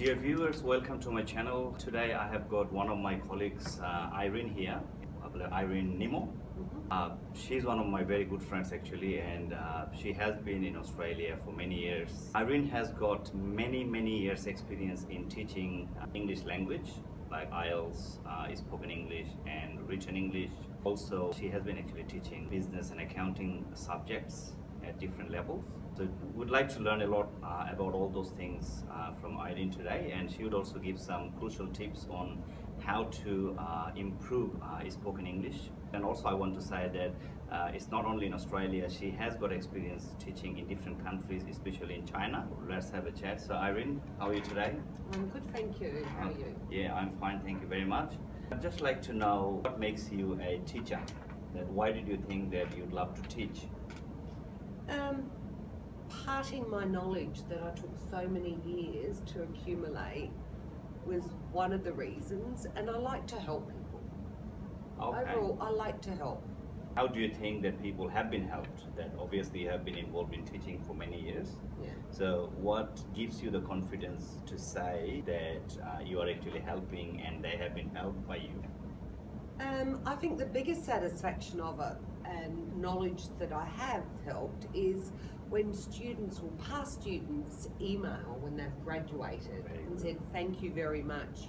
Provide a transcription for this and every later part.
Dear viewers, welcome to my channel. Today I have got one of my colleagues, Irene here, Irene Nemo. She's one of my very good friends actually, and she has been in Australia for many years. Irene has got many years experience in teaching English language, like IELTS, spoken English and written English. Also, she has been actually teaching business and accounting subjects at different levels. So we'd like to learn a lot about all those things from Irene today, and she would also give some crucial tips on how to improve spoken English. And also I want to say that it's not only in Australia, she has got experience teaching in different countries, especially in China. Let's have a chat. So Irene, how are you today? I'm good, thank you. How are you? Yeah, I'm fine, thank you very much. I'd just like to know what makes you a teacher. Why did you think that you'd love to teach? Parting my knowledge that I took so many years to accumulate was one of the reasons, and I like to help people. Okay. Overall, I like to help. How do you think that people have been helped? That obviously you have been involved in teaching for many years. Yeah. So what gives you the confidence to say that you are actually helping and they have been helped by you? I think the biggest satisfaction of it and knowledge that I have helped is when students or past students email when they've graduated and said, thank you very much,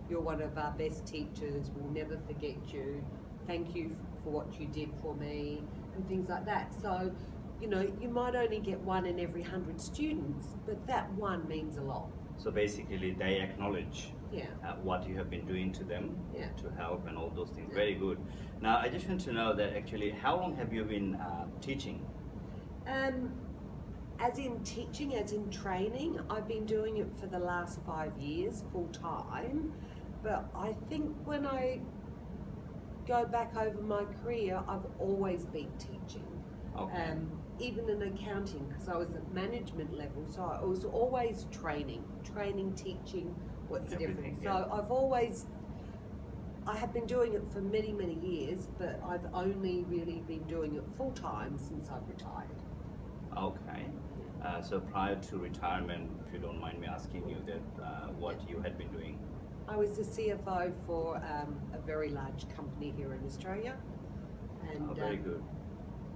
you're one of our best teachers, we'll never forget you, thank you for what you did for me, and things like that. So, you might only get one in every 100 students, but that one means a lot. So basically they acknowledge what you have been doing to them to help and all those things. Yeah. Very good. Now I just want to know that actually how long have you been teaching? As in teaching, as in training, I've been doing it for the last 5 years full time, but I think when I go back over my career, I've always been teaching. Okay. Even in accounting, because I was at management level, so I was always training, teaching, what's the difference? Yeah. So I have been doing it for many years, but I've only really been doing it full time since I've retired. Okay. So prior to retirement, if you don't mind me asking you that, what you had been doing? I was the CFO for a very large company here in Australia. And very good.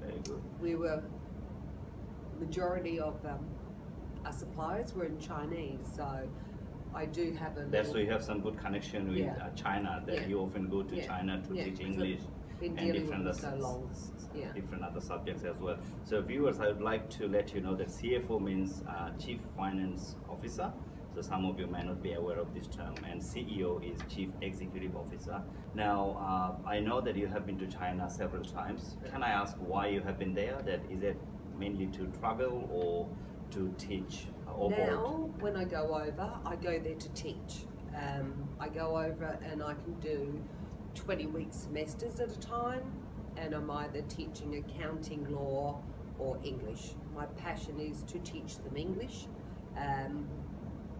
Very good. We were, majority of our suppliers were in Chinese, so I do have a That's so you have some good connection with China, that you often go to China to teach English and different other subjects as well. So viewers, I would like to let you know that CFO means Chief Finance Officer. So some of you may not be aware of this term, and CEO is Chief Executive Officer. Now, I know that you have been to China several times. Can I ask why you have been there? Is it mainly to travel or to teach? Now, when I go over, I go there to teach. I go over and I can do 20-week semesters at a time, and I'm either teaching accounting, law, or English. My passion is to teach them English.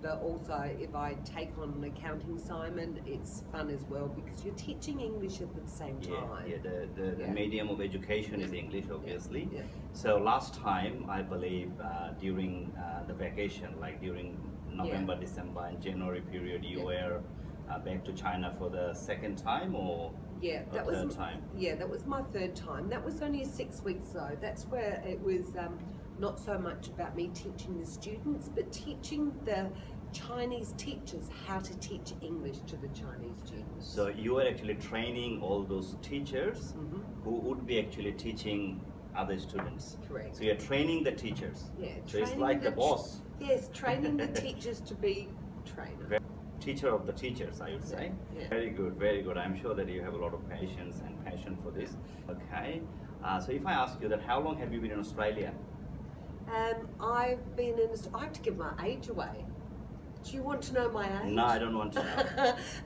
But also, if I take on an accounting assignment, it's fun as well because you're teaching English at the same time. The medium of education is English, obviously. Yeah. So last time, I believe, during the vacation, like during November, December, and January period, you were back to China for the second time, or third time? Yeah, that was my third time. That was only 6 weeks though. That's where it was not so much about me teaching the students, but teaching the Chinese teachers how to teach English to the Chinese students. So you are actually training all those teachers who would be actually teaching other students. Correct. So you're training the teachers. Yeah. So it's like the boss. Yes, training the teachers to be trainers. Teacher of the teachers, I would say. Yeah. Very good, very good. I'm sure that you have a lot of patience and passion for this. Okay. So if I ask you that, how long have you been in Australia? I've been in. I have to give my age away. Do you want to know my age? No, I don't want to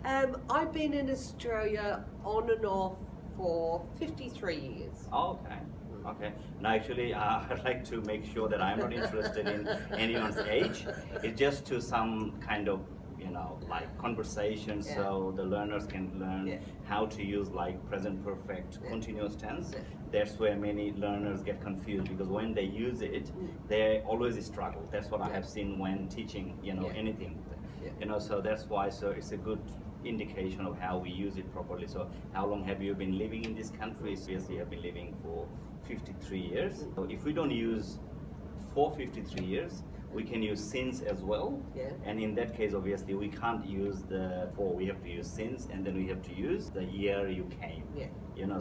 know. I've been in Australia on and off for 53 years. Oh, okay. Okay. Now, actually, I'd like to make sure that I'm not interested in anyone's age. It's just to some kind of, like conversation, so the learners can learn how to use like present perfect continuous tense. That's where many learners get confused, because when they use it, they always struggle. That's what I have seen when teaching, anything. Yeah. So that's why. So it's a good indication of how we use it properly. So how long have you been living in this country? Yes, you have been living for 53 years. So if we don't use for 53 years, we can use since as well. Yeah. And in that case, obviously, we can't use the for. We have to use since, and then we have to use the year you came. Yeah.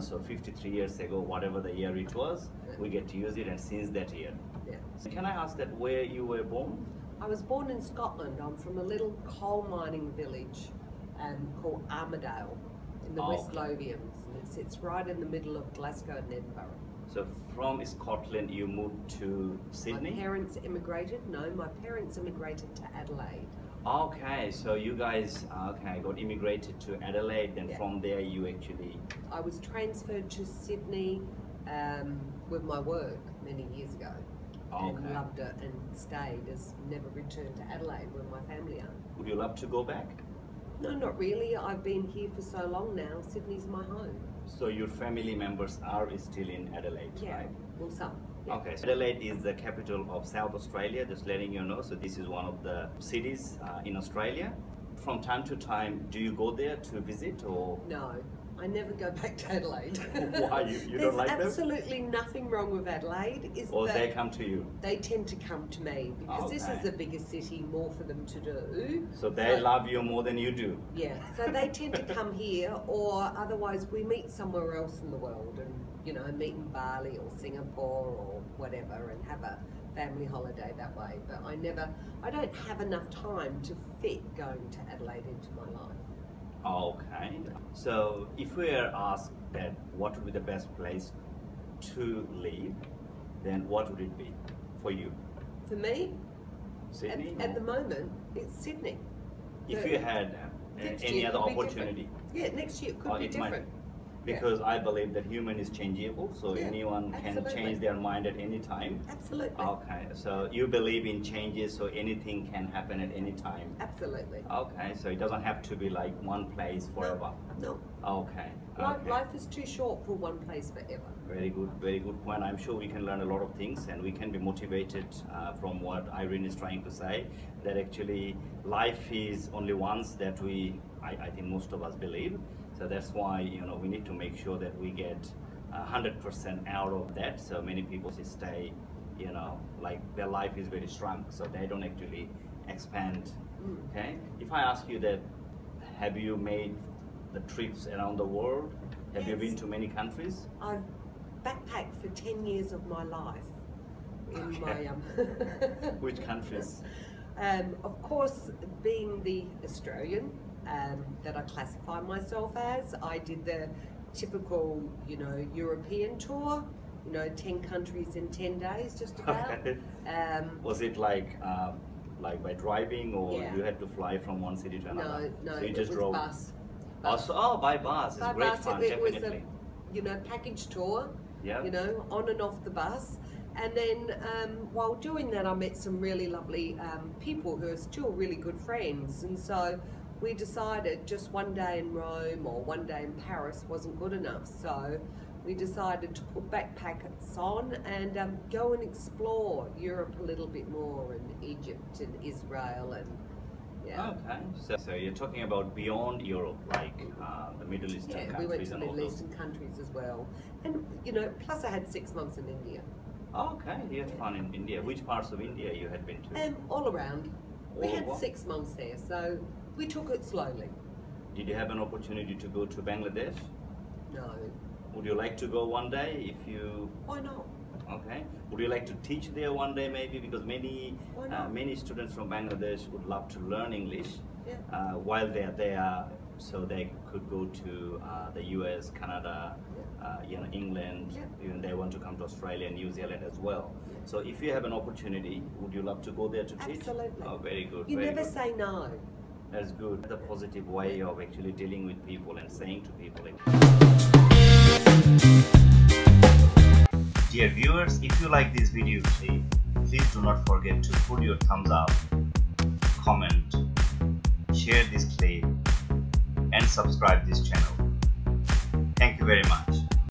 So 53 years ago, whatever the year it was, we get to use it, and since that year. Yeah. So can I ask that where you were born? I was born in Scotland. I'm from a little coal mining village called Armadale in the West Lothians. And it sits right in the middle of Glasgow and Edinburgh. So from Scotland, you moved to Sydney? My parents immigrated. No, my parents immigrated to Adelaide. Okay, so you guys got immigrated to Adelaide, and from there you actually... I was transferred to Sydney with my work many years ago. And loved it and stayed, as never returned to Adelaide where my family are. Would you love to go back? No, not really. I've been here for so long now. Sydney's my home. So your family members are still in Adelaide, right? Well, some. Yeah. Okay, so Adelaide is the capital of South Australia, just letting you know. So this is one of the cities in Australia. From time to time, do you go there to visit or? No, I never go back to Adelaide. Why? You don't like them? There's absolutely nothing wrong with Adelaide. Or they come to you? They tend to come to me because this is a bigger city, more for them to do. So they love you more than you do? Yeah, so they tend to come here, or otherwise we meet somewhere else in the world and, meet in Bali or Singapore or whatever and have a family holiday that way. But I don't have enough time to fit going to Adelaide into my life. Okay, so if we are asked that what would be the best place to live, then what would it be for you? For me, Sydney? at the moment, it's Sydney. If you had any other opportunity? Yeah, next year it could be different. Because I believe that human is changeable, so anyone can change their mind at any time. Absolutely. Okay, so you believe in changes, so anything can happen at any time. Absolutely. Okay, so it doesn't have to be like one place forever. No. Okay. Life is too short for one place forever. Very good point. I'm sure we can learn a lot of things, and we can be motivated from what Irene is trying to say, that actually life is only once, that I think most of us believe. So that's why we need to make sure that we get 100% out of that. So many people stay, like their life is very shrunk, so they don't actually expand. Okay. If I ask you that, have you made the trips around the world? Have you been to many countries? I've backpacked for 10 years of my life in my Which countries? Of course, being the Australian that I classify myself as, I did the typical, European tour, 10 countries in 10 days, just about. Okay. Was it like by driving, or you had to fly from one city to another? No, so you it just was drove. bus. By bus. It's great fun, definitely. It was a, package tour. Yeah. On and off the bus. And then while doing that, I met some really lovely people who are still really good friends. And so we decided just one day in Rome or one day in Paris wasn't good enough. So we decided to put backpacks on and go and explore Europe a little bit more, and Egypt and Israel and Okay, so you're talking about beyond Europe, like the Middle Eastern countries. Yeah, we went to and Middle Eastern countries as well. And, plus I had 6 months in India. Okay, you had fun in India. Which parts of India you had been to? All around. We had 6 months there, so we took it slowly. Did you have an opportunity to go to Bangladesh? No. Would you like to go one day if you... Why not? Okay. Would you like to teach there one day maybe? Because many students from Bangladesh would love to learn English while they're there, so they could go to the US, Canada, England, even they want to come to Australia and New Zealand as well. So if you have an opportunity, would you love to go there to teach? Absolutely. Oh, very good. You never say no. That's good. The positive way of actually dealing with people and saying to people. Dear viewers, if you like this video today, please do not forget to put your thumbs up, comment, share this clip, and subscribe this channel. Thank you very much.